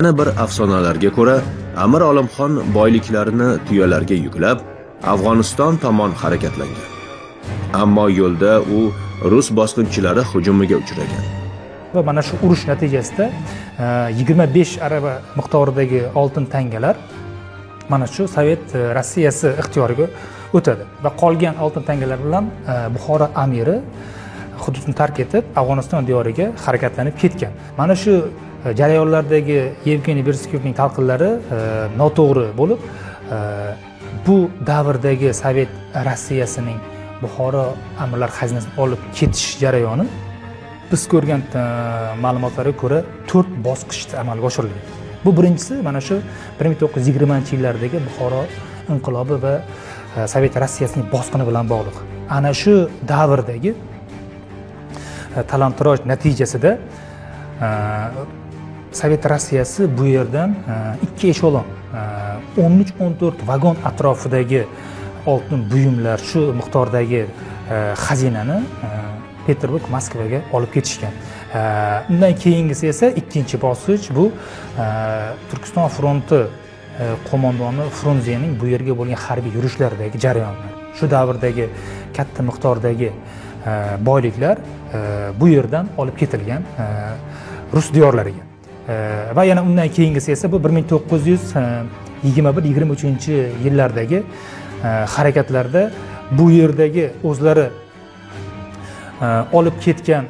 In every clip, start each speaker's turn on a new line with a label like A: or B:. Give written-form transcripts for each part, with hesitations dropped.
A: Yana bir afsonalarga ko'ra, Amir Olimxon boyliklarini tuyalarga yuklab, Afg'oniston tomon harakatlangan. Ammo yo'lda u rus bosqinchilari hujumiga uchragan.
B: Va mana shu urush natijasida 25 arava miqdoridagi oltin tangalar mana shu Sovet Rossiyasi ixtiyoriga o'tadi va qolgan oltin tangalar bilan Buxoro amiri hududni tark etib Afg'oniston diyoriga harakatlanib ketgan. Mana shu jarayonlardagi Yevgeniy Bersikovning talqinlari noto'g'ri bo'lib, bu davrdagi Sovet Rossiyasining Buxoro amirlar xazinasini olib ketish jarayoni biz ko'rgan ma'lumotlarga ko'ra 4 bosqichda amalga oshirilgan. Bu birinchisi mana shu 1920-yillardagi Buxoro inqilobi va Sovet Rossiyasining bosqini bilan bog'liq. Ana shu davrdagi talon-taroj natijasida Sovet Rossiyasi bu yerdan 2 eshelon 13-14 vagon atrofidagi oltin buyumlar, shu miqdordagi xazinani Peterburg, Moskvaga olib ketishgan. Undan keyingisi esa ikkinchi bosqich, bu Turkiston fronti qo'mondoni Frunzening bu yerga bo'lgan harbiy yurishlaridagi jarayonlar. Shu davrdagi katta miqdordagi boyliklar bu yerdan olib ketilgan rus diyorlariga. Va yana undan keyingisi esa bu 1921-23-yillardagi harakatlarda bu yerdagi o'zlari olib ketgan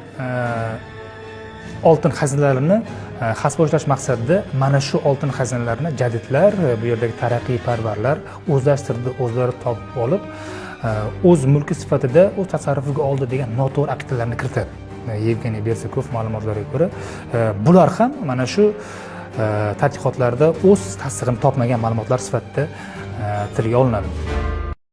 B: oltin xazinalarini xaspo'shlash maqsadida mana shu oltin xazinalarini jadidlar, bu yerdagi taraqqiyparvarlar o'zlashtirdi, o'zlari topib olib, o'z mulki sifatida o'z tasarrufiga oldi degan noto'g'ri aktlarni kiritadi. Yevgeniy Bersikov ma'lumotlariga ko'ra, bular ham mana shu tadqiqotlarda o'z tasdig'ini topmagan ma'lumotlar sifatida tilga olinadi.